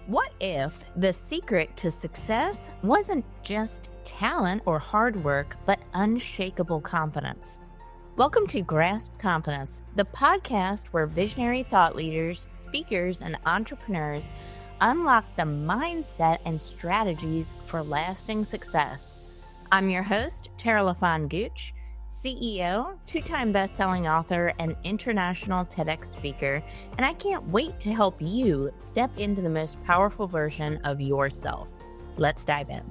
What if the secret to success wasn't just talent or hard work, but unshakable confidence? Welcome to Grasp Confidence, the podcast where visionary thought leaders, speakers, and entrepreneurs unlock the mindset and strategies for lasting success. I'm your host, Tara LaFon Gooch, CEO, two-time best-selling author, and international TEDx speaker, and I can't wait to help you step into the most powerful version of yourself. Let's dive in.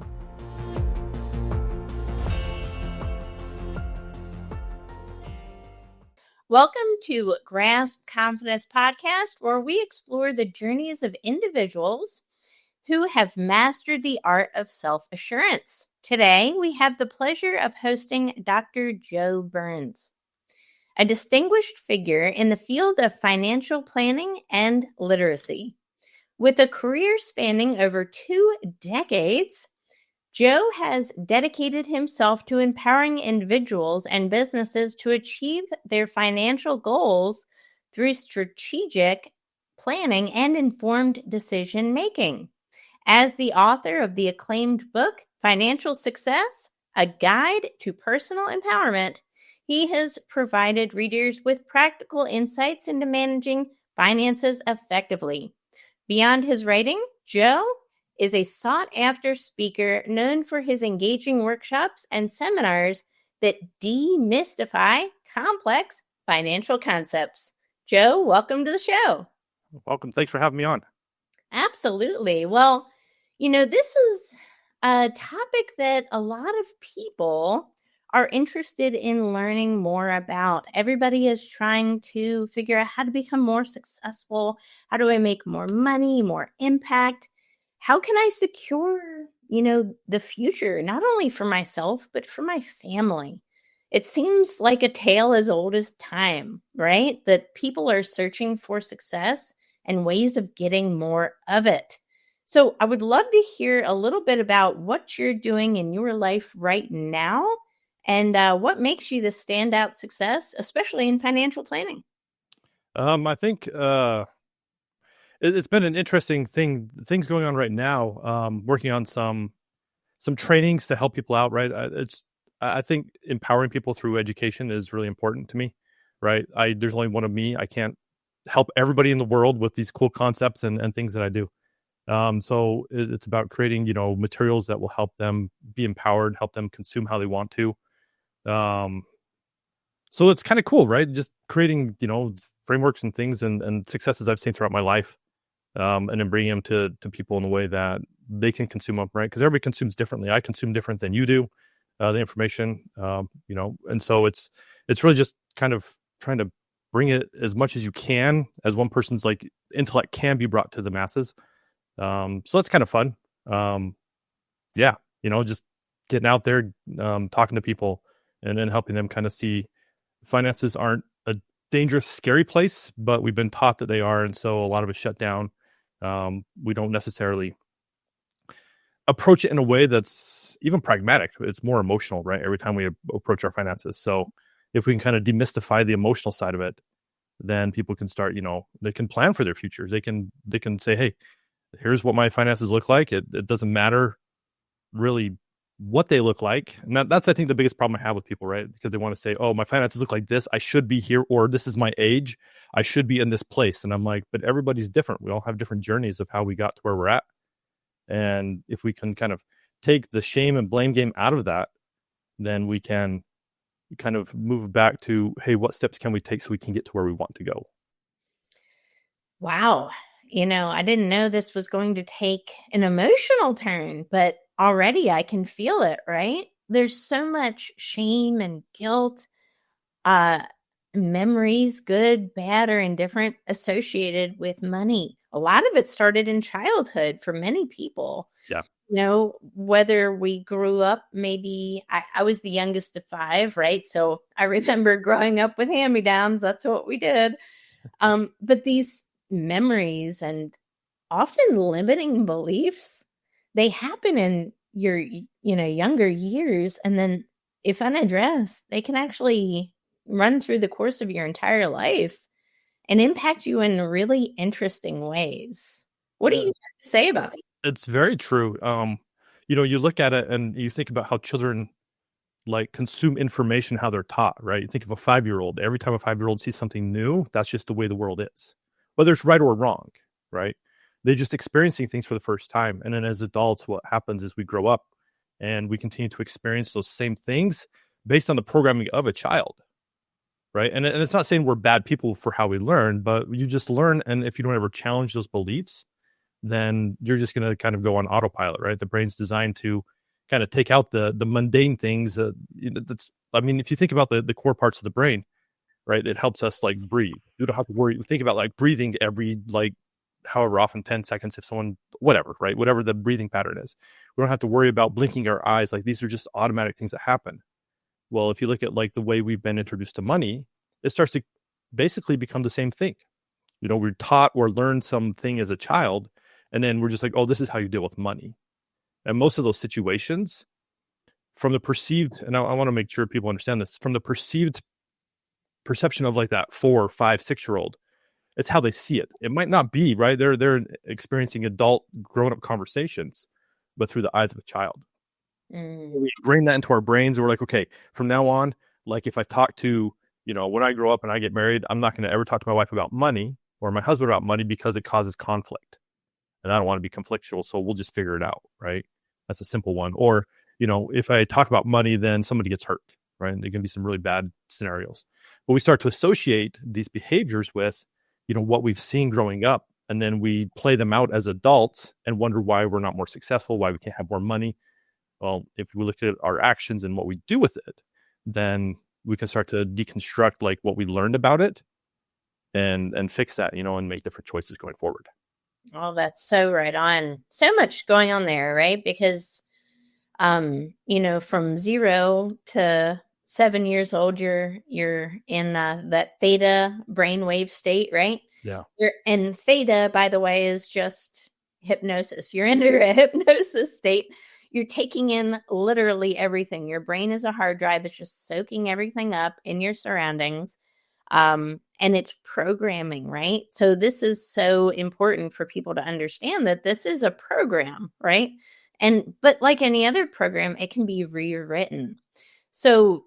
Welcome to Grasp Confidence Podcast, where we explore the journeys of individuals who have mastered the art of self-assurance. Today, we have the pleasure of hosting Dr. Joe Burns, a distinguished figure in the field of financial planning and literacy. With a career spanning over 2 decades, Joe has dedicated himself to empowering individuals and businesses to achieve their financial goals through strategic planning and informed decision-making. As the author of the acclaimed book, Financial Success, A Guide to Personal Empowerment, he has provided readers with practical insights into managing finances effectively. Beyond his writing, Joe is a sought-after speaker known for his engaging workshops and seminars that demystify complex financial concepts. Joe, welcome to the show. Welcome. Thanks for having me on. Absolutely. Well, this is a topic that a lot of people are interested in learning more about. Everybody is trying to figure out how to become more successful. How do I make more money, more impact? How can I secure, the future, not only for myself, but for my family? It seems like a tale as old as time, right? That people are searching for success and ways of getting more of it. So I would love to hear a little bit about what you're doing in your life right now and what makes you the standout success, especially in financial planning. I think it's been an interesting things going on right now. Working on some trainings to help people out. Right, I think empowering people through education is really important to me. Right, there's only one of me. I can't help everybody in the world with these cool concepts and things that I do. So it's about creating, materials that will help them be empowered, help them consume how they want to. So it's kind of cool, right? Just creating, frameworks and things and successes I've seen throughout my life, and then bringing them to people in a way that they can consume them, right? Because everybody consumes differently. I consume different than you do, the information, and so it's really just kind of trying to bring it as much as you can, as one person's intellect can be brought to the masses. So that's kind of fun. Just getting out there, talking to people and then helping them kind of see finances aren't a dangerous, scary place, but we've been taught that they are. And so a lot of it's shut down. We don't necessarily approach it in a way that's even pragmatic. It's more emotional, right? Every time we approach our finances. So if we can kind of demystify the emotional side of it, then people can start, they can plan for their futures. They can say, hey, here's what my finances look like. It doesn't matter really what they look like. And that's, I think, the biggest problem I have with people, right? Because they want to say, oh, my finances look like this. I should be here, or this is my age. I should be in this place. And I'm like, but everybody's different. We all have different journeys of how we got to where we're at. And if we can kind of take the shame and blame game out of that, then we can kind of move back to, hey, what steps can we take so we can get to where we want to go? Wow. I didn't know this was going to take an emotional turn, but already I can feel it, right? There's so much shame and guilt, memories, good, bad, or indifferent, associated with money. A lot of it started in childhood for many people. Yeah. Whether we grew up, maybe I was the youngest of 5, right? So I remember growing up with hand-me-downs. That's what we did. But these memories and often limiting beliefs, they happen in your, younger years. And then if unaddressed, they can actually run through the course of your entire life and impact you in really interesting ways. What do you have to say about it? It's very true. You look at it and you think about how children like consume information, how they're taught, right? You think of a 5-year-old. Every time a 5-year-old sees something new, that's just the way the world is, whether it's right or wrong, right? They're just experiencing things for the first time. And then as adults, what happens is we grow up and we continue to experience those same things based on the programming of a child, right? And it's not saying we're bad people for how we learn, but you just learn. And if you don't ever challenge those beliefs, then you're just going to kind of go on autopilot, right? The brain's designed to kind of take out the mundane things. That's, I mean, if you think about the core parts of the brain, right, it helps us like breathe. You don't have to worry. Think about like breathing every like however often, 10 seconds, if someone, whatever, right? Whatever the breathing pattern is. We don't have to worry about blinking our eyes. Like these are just automatic things that happen. Well, if you look at like the way we've been introduced to money, it starts to basically become the same thing. We're taught or learned something as a child, and then we're just like, oh, this is how you deal with money. And most of those situations, from the perceived, and I want to make sure people understand this, from the perceived perception of like that 4, 5, 6-year-old, it's how they see it. It might not be, right? They're experiencing adult grown-up conversations, but through the eyes of a child. We ingrain that into our brains, and we're like, okay, from now on, like if I talk to, when I grow up and I get married, I'm not going to ever talk to my wife about money or my husband about money because it causes conflict. And I don't want to be conflictual, so we'll just figure it out, right? That's a simple one. Or, if I talk about money, then somebody gets hurt, right? And there can be some really bad scenarios. But we start to associate these behaviors with, what we've seen growing up, and then we play them out as adults and wonder why we're not more successful, why we can't have more money. Well, if we look at our actions and what we do with it, then we can start to deconstruct like what we learned about it and fix that, and make different choices going forward. Oh, that's so right on. So much going on there, right? Because, from 0 to 7 years old, you're in that theta brainwave state, right? Yeah. And theta, by the way, is just hypnosis. You're under a hypnosis state. You're taking in literally everything. Your brain is a hard drive. It's just soaking everything up in your surroundings. And it's programming, right? So this is so important for people to understand that this is a program, right? But like any other program, it can be rewritten. So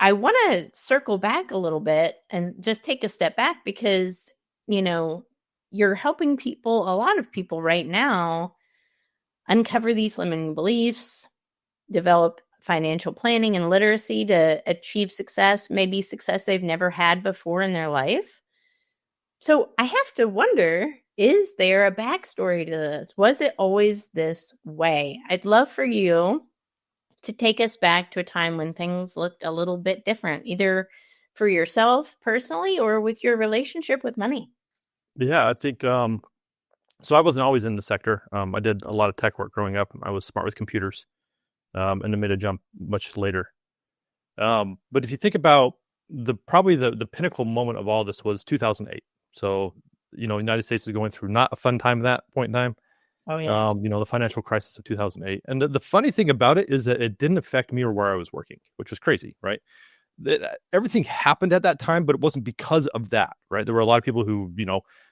I want to circle back a little bit and just take a step back because, you're helping people, a lot of people right now, uncover these limiting beliefs, develop financial planning and literacy to achieve success, maybe success they've never had before in their life. So I have to wonder, is there a backstory to this? Was it always this way? I'd love for you to take us back to a time when things looked a little bit different, either for yourself personally or with your relationship with money. Yeah, I think so I wasn't always in the sector. I did a lot of tech work growing up. I was smart with computers, and then made a jump much later. But if you think about probably the pinnacle moment of all this was 2008. So, the United States was going through not a fun time at that point in time. Oh, yeah. The financial crisis of 2008. And the funny thing about it is that it didn't affect me or where I was working, which was crazy, right? Everything happened at that time, but it wasn't because of that, right? There were a lot of people who,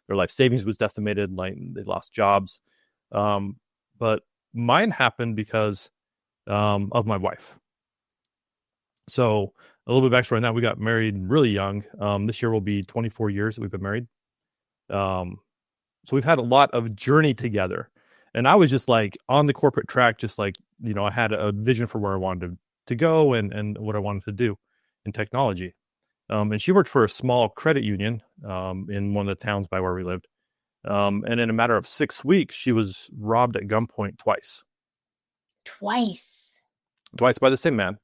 their life savings was decimated, like they lost jobs. But mine happened because of my wife. So a little bit backstory on that. We got married really young. This year will be 24 years that we've been married. So we've had a lot of journey together. And I was just like on the corporate track, just like, I had a vision for where I wanted to go and what I wanted to do in technology. And she worked for a small credit union in one of the towns by where we lived. And in a matter of 6 weeks, she was robbed at gunpoint twice. Twice. Twice by the same man.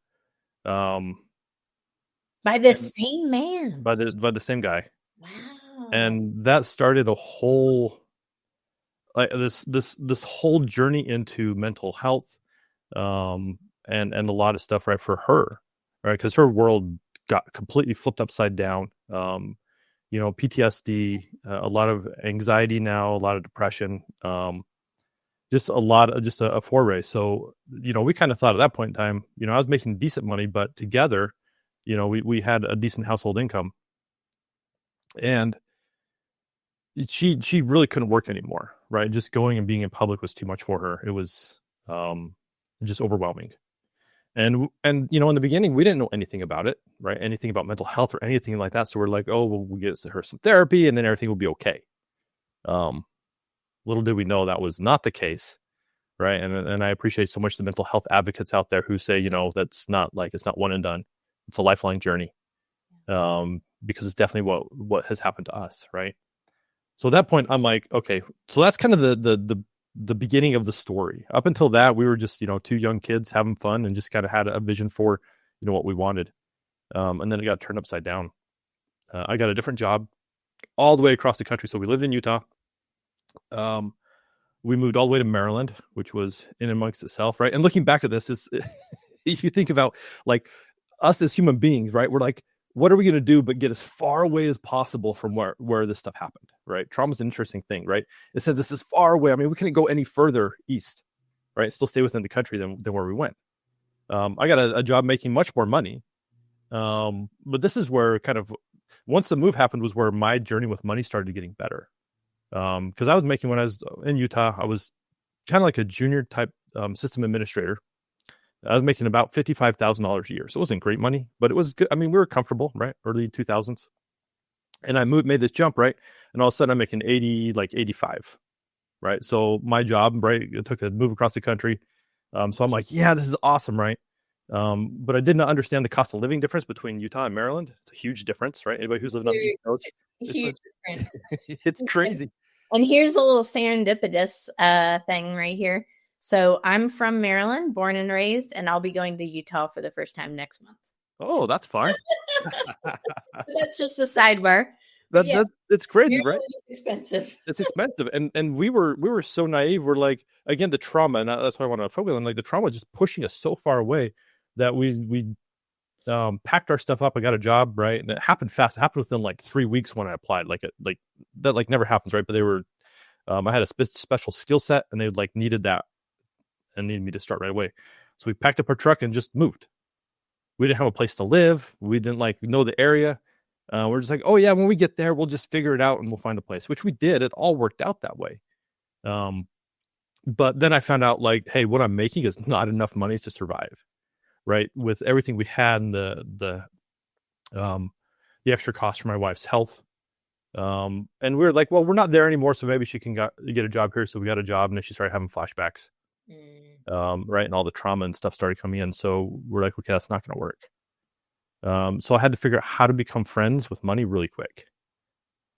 By the same man. By the same guy. Wow. And that started a whole this whole journey into mental health, and a lot of stuff, right, for her, right, because her world got completely flipped upside down. PTSD, a lot of anxiety now, a lot of depression, just a foray. So, we kind of thought at that point in time, I was making decent money, but together, we had a decent household income, and she really couldn't work anymore, right? Just going and being in public was too much for her. It was just overwhelming. And in the beginning, we didn't know anything about it, right? Anything about mental health or anything like that. So we're like, oh, well, we'll get her some therapy and then everything will be okay. Little did we know that was not the case, right? And I appreciate so much the mental health advocates out there who say, that's not like, it's not one and done. It's a lifelong journey, because it's definitely what has happened to us, right? So at that point, I'm like, okay, so that's kind of the beginning of the story. Up until that, we were just, two young kids having fun and just kind of had a vision for, what we wanted. And then it got turned upside down. I got a different job all the way across the country. So we lived in Utah. We moved all the way to Maryland, which was in amongst itself, right? And looking back at this, if you think about like us as human beings, right? We're like, what are we going to do but get as far away as possible from where this stuff happened, right? Trauma is an interesting thing, right? It says this is far away. I mean, we couldn't go any further east, right? Still stay within the country than where we went. I got a job making much more money. But this is where kind of, once the move happened, was where my journey with money started getting better. Because I was making, when I was in Utah, I was kind of like a junior type system administrator. I was making about $55,000 a year. So it wasn't great money, but it was good. I mean, we were comfortable, right? Early 2000s. And I made this jump, right? And all of a sudden I'm making 80, like 85, right? So my job, right? It took a move across the country. So I'm like, yeah, this is awesome, right? But I did not understand the cost of living difference between Utah and Maryland. It's a huge difference, right? Anybody who's living on the East Coast, Huge difference. It's crazy. And here's a little serendipitous thing right here. So I'm from Maryland, born and raised, and I'll be going to Utah for the first time next month. Oh, that's fun. That's just a sidebar. It's crazy, Maryland right? is expensive. It's expensive, and we were so naive. We're like, again, the trauma, and that's why I want to focus on. Like the trauma just pushing us so far away that we packed our stuff up. I got a job, right, and it happened fast. It happened within like 3 weeks when I applied. Like that like never happens, right? But they were, I had a special skill set, and they like needed that and needed me to start right away. So we packed up our truck and just moved. We didn't have a place to live. We didn't like know the area. We're just like, oh yeah, when we get there, we'll just figure it out and we'll find a place, which we did. It all worked out that way. But then I found out like, hey, what I'm making is not enough money to survive, right? With everything we had and the extra cost for my wife's health. And we were like, well, we're not there anymore, so maybe she can get a job here. So we got a job, and then she started having flashbacks, right? And all the trauma and stuff started coming in. So we're like, okay, that's not going to work. So I had to figure out how to become friends with money really quick,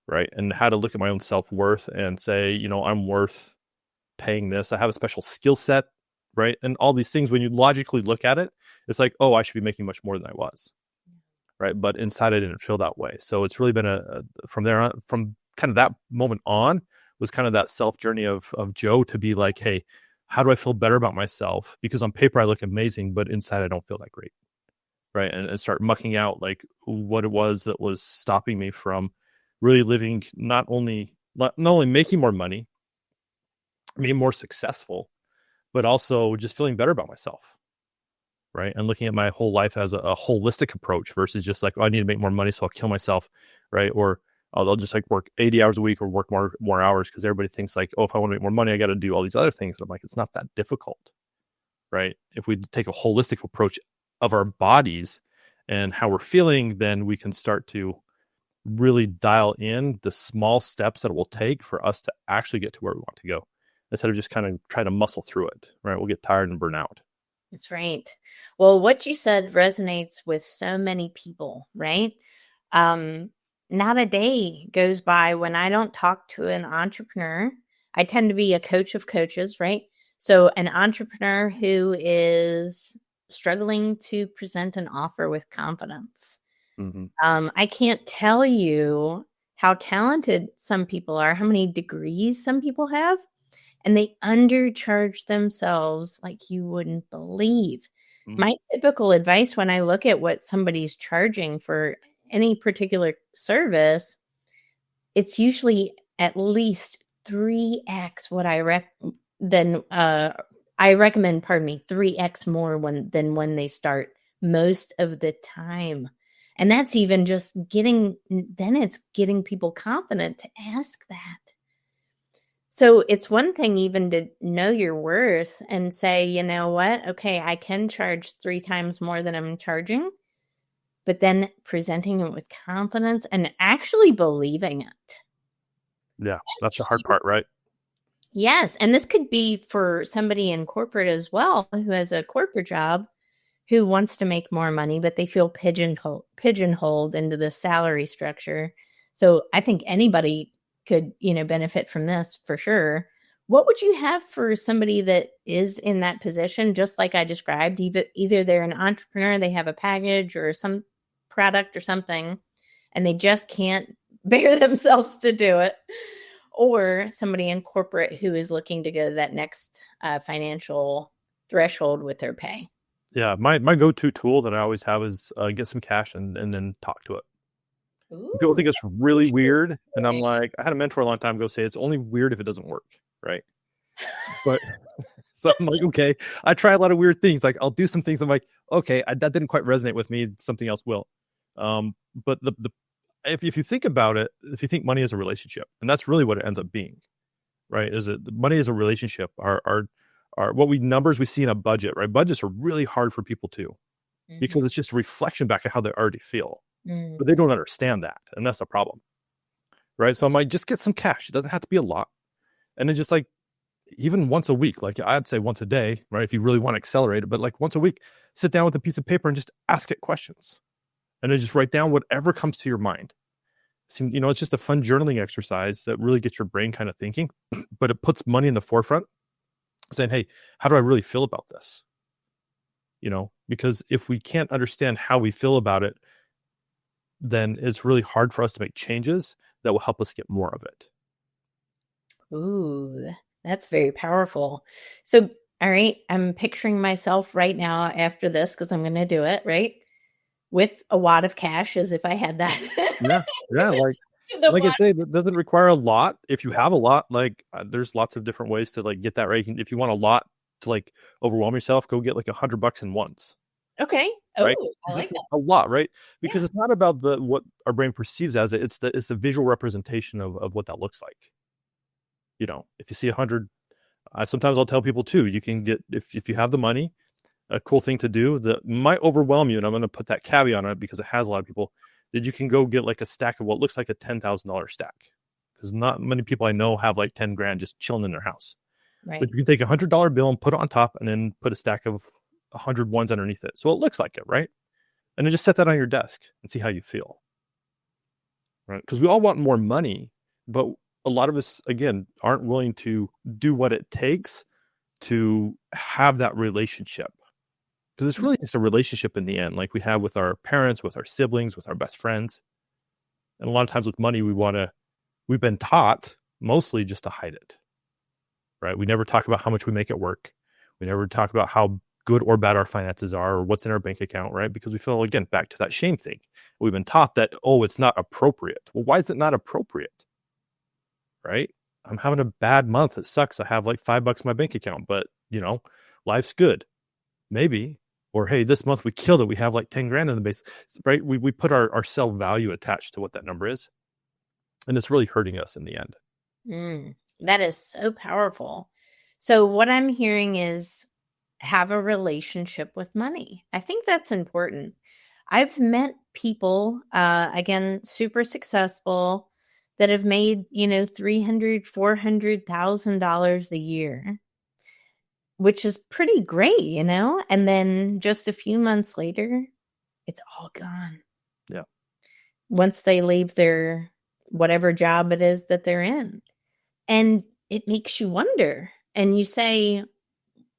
right? And how to look at my own self-worth and say, I'm worth paying this. I have a special skill set, right? And all these things, when you logically look at it, it's like, oh, I should be making much more than I was, right? But inside I didn't feel that way. So it's really been from there on, from kind of that moment on, was kind of that self journey of Joe to be like, hey, how do I feel better about myself? Because on paper I look amazing, but inside I don't feel that great, right? And start mucking out like what it was that was stopping me from really living, not only making more money, being more successful, but also just feeling better about myself, right? And looking at my whole life as a holistic approach versus just like, oh, I need to make more money, so I'll kill myself, right? Or I'll just like work 80 hours a week or work more hours, because everybody thinks like, oh, if I want to make more money, I got to do all these other things. And I'm like, it's not that difficult, right? If we take a holistic approach of our bodies and how we're feeling, then we can start to really dial in the small steps that it will take for us to actually get to where we want to go, instead of just kind of trying to muscle through it, right? We'll get tired and burn out. That's right. Well, what you said resonates with so many people, right? Not a day goes by when I don't talk to an entrepreneur. I tend to be a coach of coaches, right? So an entrepreneur who is struggling to present an offer with confidence. I can't tell you how talented some people are, how many degrees some people have, and they undercharge themselves like you wouldn't believe. My typical advice when I look at what somebody's charging for any particular service, it's usually at least 3x what I recommend, 3x more than when they start most of the time. And that's even just getting people confident to ask that. So it's one thing even to know your worth and say, you know what? Okay, I can charge 3 times more than I'm charging, but then presenting it with confidence and actually believing it. Yeah, that's the hard part, right? Yes, and this could be for somebody in corporate as well who has a corporate job who wants to make more money, but they feel pigeonholed into the salary structure. So I think anybody could, benefit from this for sure. What would you have for somebody that is in that position, just like I described? Either they're an entrepreneur, they have a package or some product or something, and they just can't bear themselves to do it, or somebody in corporate who is looking to go to that next financial threshold with their pay. Yeah, my go-to tool that I always have is get some cash and then talk to it. People Ooh, think it's really weird, and I'm okay. like, I had a mentor a long time ago say it's only weird if it doesn't work, right? But so I'm like, okay, I try a lot of weird things. Like I'll do some things. I'm like, okay, that didn't quite resonate with me. Something else will. But the if you think about it, if you think money is a relationship, and that's really what it ends up being, right? Is it money is a relationship? Our what we numbers we see in a budget, right? Budgets are really hard for people too Mhm. because it's just a reflection back of how they already feel, but they Mhm. don't understand that, and that's the problem, right? So I'm like, just get some cash. It doesn't have to be a lot, and then just like even once a week, like I'd say once a day, right? If you really want to accelerate it, but like once a week, sit down with a piece of paper and just ask it questions, and then just write down whatever comes to your mind. It's just a fun journaling exercise that really gets your brain kind of thinking, but it puts money in the forefront, saying, "Hey, how do I really feel about this?" Because if we can't understand how we feel about it, then it's really hard for us to make changes that will help us get more of it. Ooh, that's very powerful. So, all right, I'm picturing myself right now after this because I'm going to do it, right? With a wad of cash as if I had that. Yeah, yeah, To the like I bottom. say, that doesn't require a lot. If you have a lot, like there's lots of different ways to like get that right. If you want a lot to like overwhelm yourself, go get like $100 in ones, Okay. right? Oh, I You like just that. want a lot, right? Yeah. Because it's not about the what our brain perceives as it. It's the visual representation of what that looks like. If you see 100, sometimes I'll tell people too. You can get if you have the money. A cool thing to do that might overwhelm you, and I'm going to put that caveat on it because it has a lot of people. That you can go get like a stack of what looks like a $10,000 stack, because not many people I know have like 10 grand just chilling in their house. But Right. you can take $100 bill and put it on top, and then put a stack of 100 ones underneath it, so it looks like it, right? And then just set that on your desk and see how you feel, right? Because we all want more money, but a lot of us again aren't willing to do what it takes to have that relationship, because it's really just a relationship in the end, like we have with our parents, with our siblings, with our best friends. And a lot of times with money, we've been taught mostly just to hide it, right? We never talk about how much we make at work. We never talk about how good or bad our finances are or what's in our bank account, right? Because we feel, again, back to that shame thing. We've been taught that, oh, it's not appropriate. Well, why is it not appropriate, right? I'm having a bad month. It sucks. I have like $5 in my bank account, but life's good. Maybe. Or hey, this month we killed it. We have like 10 grand in the base, right? We put our self value attached to what that number is. And it's really hurting us in the end. That is so powerful. So, what I'm hearing is have a relationship with money. I think that's important. I've met people, again, super successful that have made, 300, $400,000 a year, which is pretty great, and then just a few months later, it's all gone Yeah. once they leave their whatever job it is that they're in. And it makes you wonder. And you say,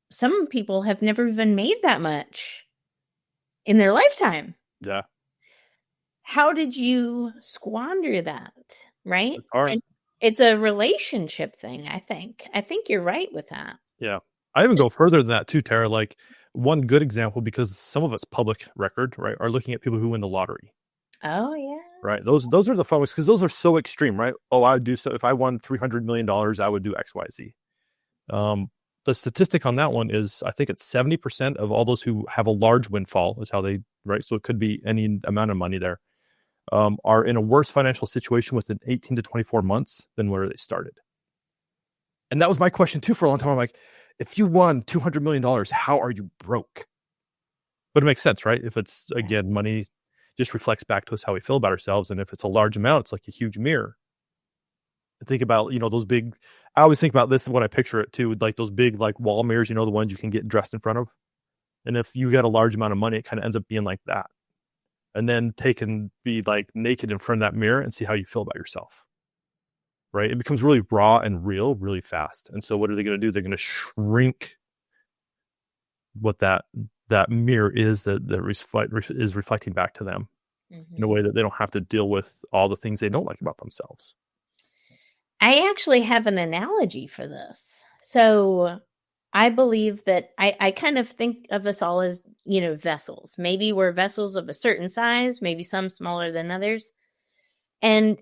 some people have never even made that much in their lifetime. Yeah. How did you squander that? Right? It's hard. And it's a relationship thing, I think. I think you're right with that. Yeah. I even So, go further than that too, Tara. Like one good example, because some of it's public record, right, are looking at people who win the lottery. oh, Right. yes. Those are the fun ones because those are so extreme, right? Oh, I would do so if I won $300 million, I would do XYZ. Um, the statistic on that one is I think it's 70% of all those who have a large windfall is how they, right. So it could be any amount of money there, are in a worse financial situation within 18 to 24 months than where they started. And that was my question too for a long time. I'm like, if you won $200 million, how are you broke? But it makes sense, right? If it's, again, money just reflects back to us how we feel about ourselves. And if it's a large amount, it's like a huge mirror. Think about, those big, I always think about this when I picture it too, like those big like wall mirrors, the ones you can get dressed in front of. And if you got a large amount of money, it kind of ends up being like that. And then be like naked in front of that mirror and see how you feel about yourself. Right? It becomes really raw and real really fast. And so what are they going to do? They're going to shrink what that mirror is that is reflecting back to them in a way that they don't have to deal with all the things they don't like about themselves. I actually have an analogy for this. So I believe that I kind of think of us all as, vessels. Maybe we're vessels of a certain size, maybe some smaller than others. And,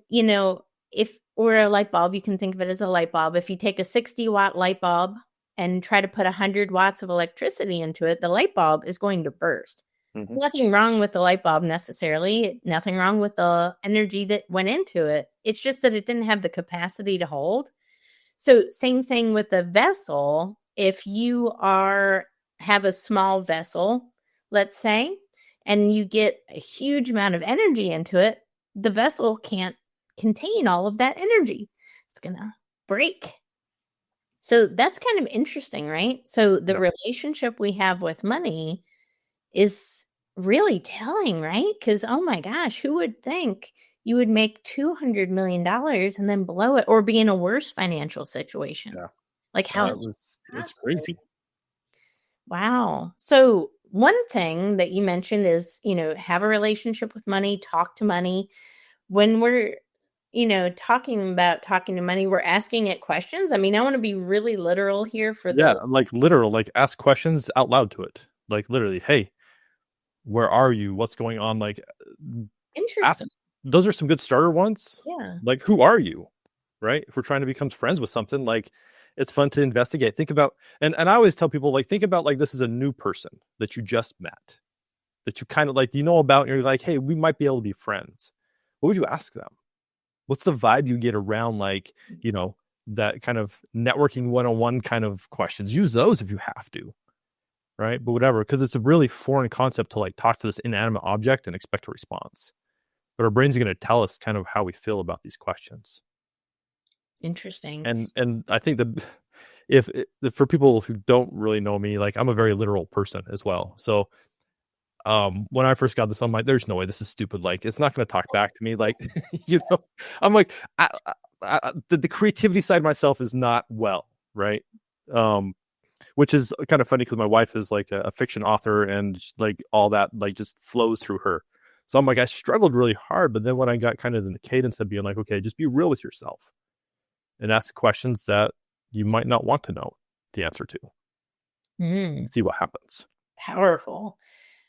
if we're a light bulb, you can think of it as a light bulb. If you take a 60-watt light bulb and try to put 100 watts of electricity into it, the light bulb is going to burst. Mm-hmm. Nothing wrong with the light bulb necessarily. Nothing wrong with the energy that went into it. It's just that it didn't have the capacity to hold. So same thing with the vessel. If you have a small vessel, let's say, and you get a huge amount of energy into it, the vessel can't contain all of that energy. It's going to break. So that's kind of interesting, right? So the relationship we have with money is really telling, right? Because, oh my gosh, who would think you would make $200 million and then blow it or be in a worse financial situation? Yeah. Like how it's crazy. Wow. So one thing that you mentioned is, have a relationship with money, talk to money. When we're, talking to money, we're asking it questions. I mean, I want to be really literal here like literal, like ask questions out loud to it. Like literally, hey, where are you? What's going on? Like, interesting. Those are some good starter ones. Yeah. Like, who are you? Right? If we're trying to become friends with something, like it's fun to investigate. Think about, and I always tell people, like, think about like this is a new person that you just met, that you kind of like, about, and you're like, hey, we might be able to be friends. What would you ask them? What's the vibe you get around, like, that kind of networking 101 kind of questions? Use those if you have to. Right? But whatever, because it's a really foreign concept to like talk to this inanimate object and expect a response. But our brains are going to tell us kind of how we feel about these questions. Interesting. And I think that if for people who don't really know me, like I'm a very literal person as well. So when I first got this, I'm like, there's no way, this is stupid. Like, it's not going to talk back to me. Like, I'm like, the creativity side of myself is not well, right? Which is kind of funny because my wife is like a fiction author and like all that like just flows through her. So I'm like, I struggled really hard. But then when I got kind of in the cadence of being like, okay, just be real with yourself and ask questions that you might not want to know the answer to. And see what happens. Powerful.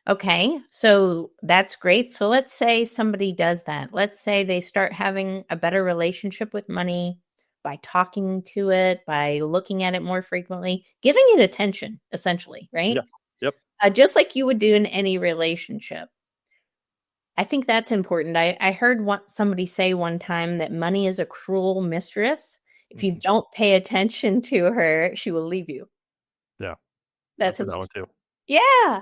Okay, so that's great. So let's say somebody does that. Let's say they start having a better relationship with money by talking to it, by looking at it more frequently, giving it attention, essentially, right? Yeah. Yep. Just like you would do in any relationship. I think that's important. I heard somebody say one time that money is a cruel mistress. If you don't pay attention to her, she will leave you. Yeah. That's that one too. Yeah.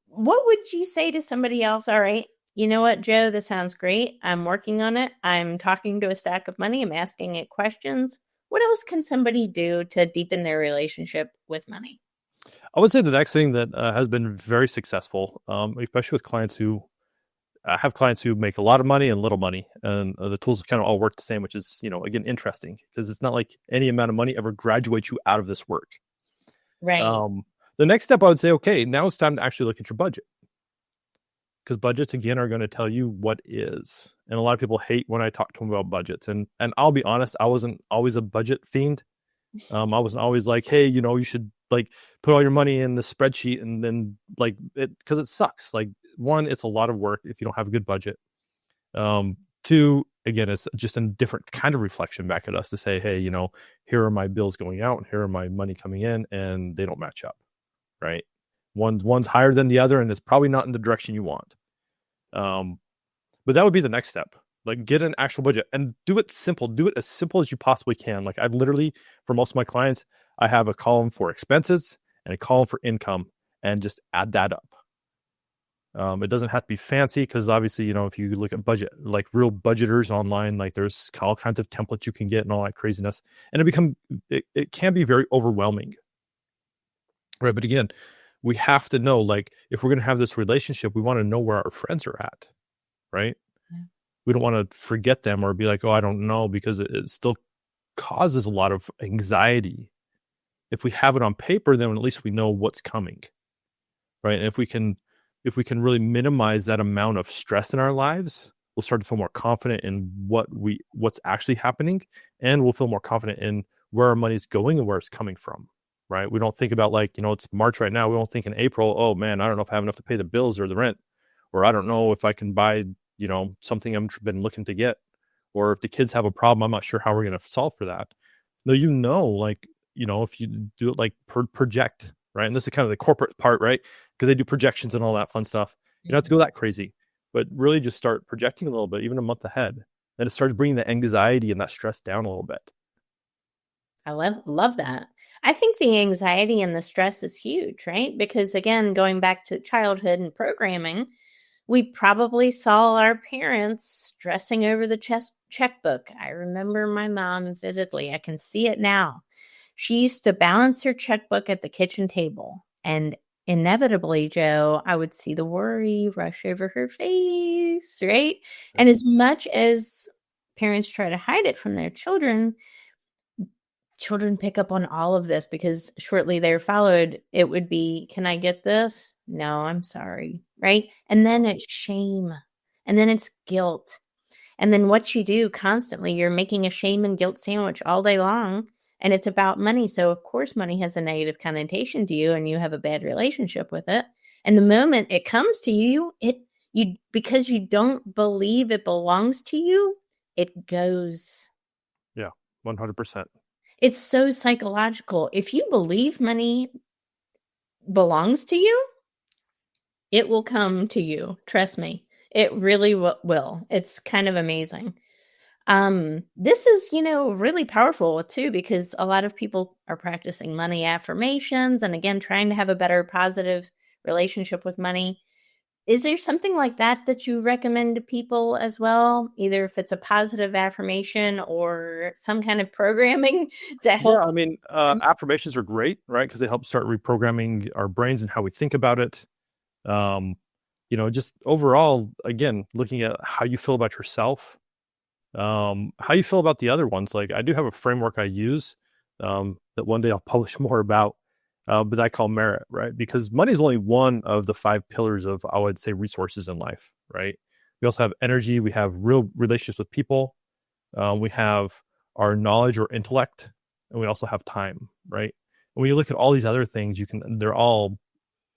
What would you say to somebody else? All right, you know what, Joe, this sounds great. I'm working on it. I'm talking to a stack of money. I'm asking it questions. What else can somebody do to deepen their relationship with money? I would say the next thing that has been very successful, especially with clients who have clients who make a lot of money and little money, and the tools kind of all work the same, which is, again, interesting because it's not like any amount of money ever graduates you out of this work. Right. The next step, I would say, okay, now it's time to actually look at your budget. Because budgets, again, are going to tell you what is. And a lot of people hate when I talk to them about budgets. And I'll be honest, I wasn't always a budget fiend. I wasn't always like, hey, you should like put all your money in the spreadsheet and then like it, because it sucks. Like, one, it's a lot of work if you don't have a good budget. Two, again, it's just a different kind of reflection back at us to say, hey, here are my bills going out and here are my money coming in, and they don't match up. Right. One's higher than the other, and it's probably not in the direction you want. But that would be the next step. Like get an actual budget and do it simple. Do it as simple as you possibly can. Like I literally, for most of my clients, I have a column for expenses and a column for income, and just add that up. It doesn't have to be fancy because obviously, if you look at budget, like real budgeters online, like there's all kinds of templates you can get and all that craziness, and it can be very overwhelming, right? But again, we have to know, like, if we're going to have this relationship, we want to know where our friends are at, right? Yeah. We don't want to forget them or be like, oh, I don't know, because it still causes a lot of anxiety. If we have it on paper, then at least we know what's coming, right? And if we can really minimize that amount of stress in our lives, we'll start to feel more confident in what's actually happening, and we'll feel more confident in where our money's going and where it's coming from, right? We don't think about, like, it's March right now. We don't think in April, oh man, I don't know if I have enough to pay the bills or the rent, or I don't know if I can buy, something I've been looking to get, or if the kids have a problem, I'm not sure how we're going to solve for that. No, like, if you do it like project, right? And this is kind of the corporate part, right? Because they do projections and all that fun stuff. You don't have to go that crazy, but really just start projecting a little bit, even a month ahead. And it starts bringing the anxiety and that stress down a little bit. I love that. I think the anxiety and the stress is huge, right? Because again, going back to childhood and programming, we probably saw our parents stressing over the checkbook. I remember my mom vividly. I can see it now. She used to balance her checkbook at the kitchen table, and inevitably, Joe, I would see the worry rush over her face, right? And as much as parents try to hide it from their children pick up on all of this, because shortly there followed, it would be, can I get this? No, I'm sorry, right? And then it's shame, and then it's guilt. And then what you do constantly, you're making a shame and guilt sandwich all day long, and it's about money. So of course money has a negative connotation to you, and you have a bad relationship with it. And the moment it comes to you, because you don't believe it belongs to you, it goes. Yeah, 100%. It's so psychological. If you believe money belongs to you, it will come to you. Trust me. It really will. It's kind of amazing. This is, really powerful too, because a lot of people are practicing money affirmations and, again, trying to have a better positive relationship with money. Is there something like that you recommend to people as well? Either if it's a positive affirmation or some kind of programming to help? Yeah, I mean, affirmations are great, right? Because they help start reprogramming our brains and how we think about it. Just overall, again, looking at how you feel about yourself, how you feel about the other ones. Like, I do have a framework I use that one day I'll publish more about, but I call merit, right? Because money is only one of the 5 pillars of, I would say, resources in life, right? We also have energy. We have real relationships with people. We have our knowledge or intellect, and we also have time, right? And when you look at all these other things,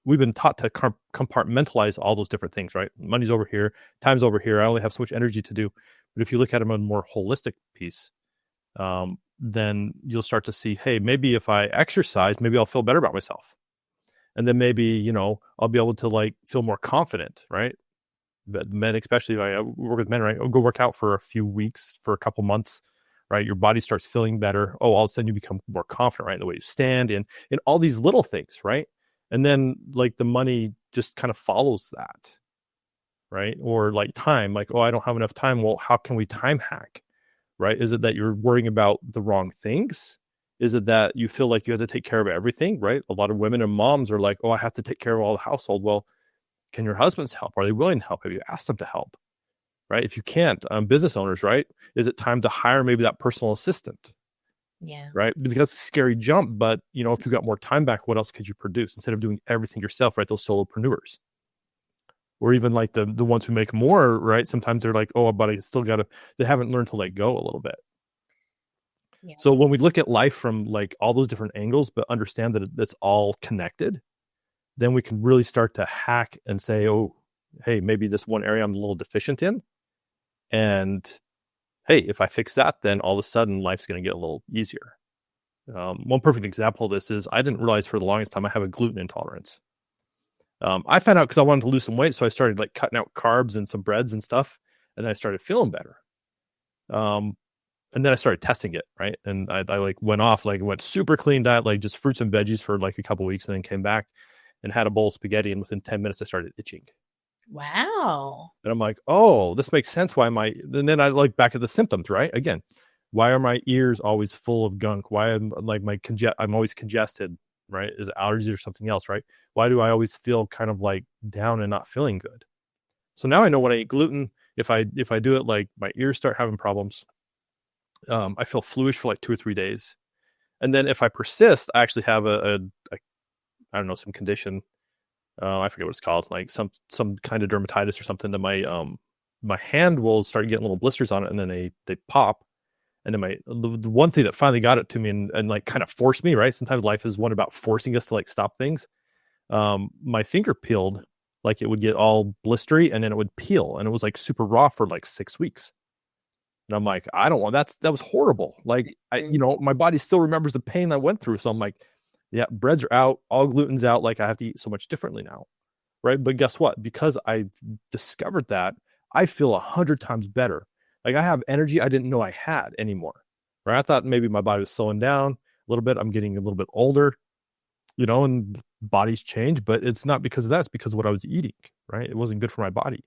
we've been taught to compartmentalize all those different things, right? Money's over here, time's over here. I only have so much energy to do. But if you look at them in a more holistic piece, then you'll start to see, hey, maybe if I exercise, maybe I'll feel better about myself. And then maybe, I'll be able to feel more confident, right? But men, especially if I work with men, right? I'll go work out for a few weeks, for a couple months, right? Your body starts feeling better. Oh, all of a sudden you become more confident, right? In the way you stand and in all these little things, right? And then the money just kind of follows that, right? Or time, oh, I don't have enough time. Well, how can we time hack, right? Is it that you're worrying about the wrong things? Is it that you feel like you have to take care of everything, right? A lot of women and moms are like, oh, I have to take care of all the household. Well, can your husbands help? Are they willing to help? Have you asked them to help, right? If you can't, business owners, right? Is it time to hire maybe that personal assistant? Yeah. Right. Because that's a scary jump. But, if you got more time back, what else could you produce instead of doing everything yourself, right? Those solopreneurs. Or even the ones who make more, right? Sometimes they're like, oh, but I still they haven't learned to let go a little bit. Yeah. So when we look at life from all those different angles, but understand that it's all connected, then we can really start to hack and say, oh, hey, maybe this one area I'm a little deficient in. And hey, if I fix that, then all of a sudden life's going to get a little easier. One perfect example of this is I didn't realize for the longest time I have a gluten intolerance. I found out because I wanted to lose some weight, so I started cutting out carbs and some breads and stuff. and I started feeling better. And then I started testing it, right? And I like went off, like went super clean diet, like just fruits and veggies for like a couple weeks, and then came back and had a bowl of spaghetti, and within 10 minutes I started itching. Wow. And I'm like, oh, this makes sense. Why am I? And then I look back at the symptoms, right? Again, why are my ears always full of gunk? Why am like I'm always congested, right? Is it allergies or something else, right? Why do I always feel kind of like down and not feeling good? So now I know when I eat gluten, if I do it, like my ears start having problems. I feel fluish for like 2 or 3 days. And then if I persist, I actually have a I don't know, some condition. I forget what it's called, like some kind of dermatitis or something. That my hand will start getting little blisters on it, and then they pop. And then the one thing that finally got it to me and like kind of forced me, right? Sometimes life is one about forcing us to like stop things. My finger peeled, like it would get all blistery, and then it would peel, and it was like super raw for like 6 weeks. And I'm like, I don't want that was horrible. Like my body still remembers the pain I went through. So I'm like, yeah, breads are out, all gluten's out. Like I have to eat so much differently now. Right. But guess what? Because I discovered that, I feel 100 times better. Like I have energy I didn't know I had anymore. Right. I thought maybe my body was slowing down a little bit. I'm getting a little bit older, and bodies change, but it's not because of that. It's because of what I was eating. Right. It wasn't good for my body.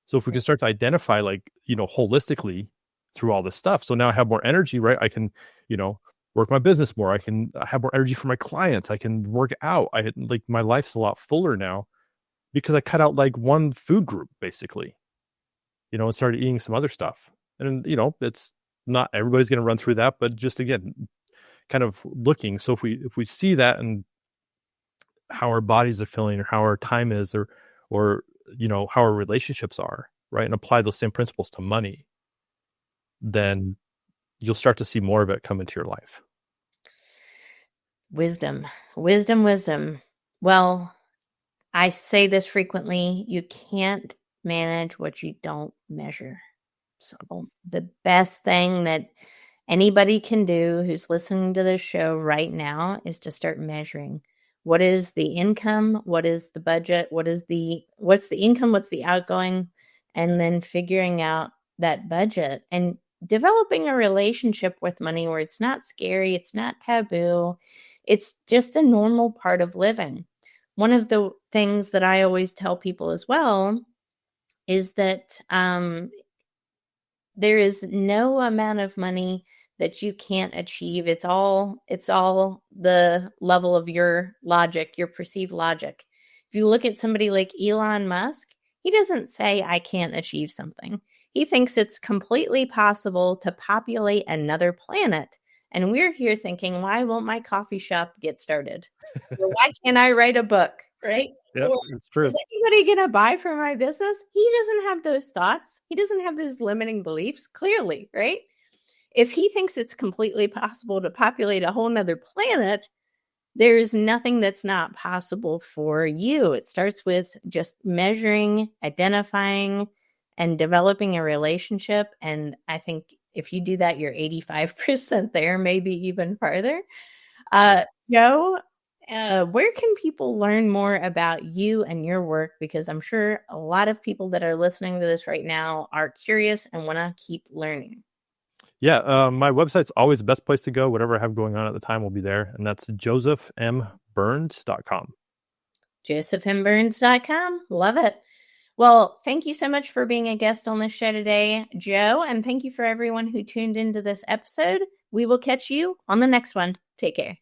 So if we can start to identify, like, holistically through all this stuff. So now I have more energy, right? I can, work my business more. I have more energy for my clients. I can work out. Like my life's a lot fuller now because I cut out like one food group basically, and started eating some other stuff. And, it's not everybody's going to run through that, but just again, kind of looking. So if we see that and how our bodies are feeling or how our time is or how our relationships are, right, and apply those same principles to money, then you'll start to see more of it come into your life. Wisdom, wisdom, wisdom. Well, I say this frequently, you can't manage what you don't measure. So the best thing that anybody can do who's listening to this show right now is to start measuring. What is the income? What is the budget? What's the income? What's the outgoing? And then figuring out that budget and developing a relationship with money where it's not scary. It's not taboo. It's just a normal part of living. One of the things that I always tell people as well is that there is no amount of money that you can't achieve. It's all the level of your logic, your perceived logic. If you look at somebody like Elon Musk, he doesn't say, I can't achieve something. He thinks it's completely possible to populate another planet. And we're here thinking, why won't my coffee shop get started? Or why can't I write a book, right? Yeah, Or it's true. is anybody going to buy from my business? He doesn't have those thoughts. He doesn't have those limiting beliefs, clearly, right? If he thinks it's completely possible to populate a whole nother planet, there's nothing that's not possible for you. It starts with just measuring, identifying, and developing a relationship. And I think if you do that, you're 85% there, maybe even farther. Joe, where can people learn more about you and your work? Because I'm sure a lot of people that are listening to this right now are curious and want to keep learning. Yeah, my website's always the best place to go. Whatever I have going on at the time will be there. And that's josephmburns.com. josephmburns.com. Love it. Well, thank you so much for being a guest on this show today, Joe. And thank you for everyone who tuned into this episode. We will catch you on the next one. Take care.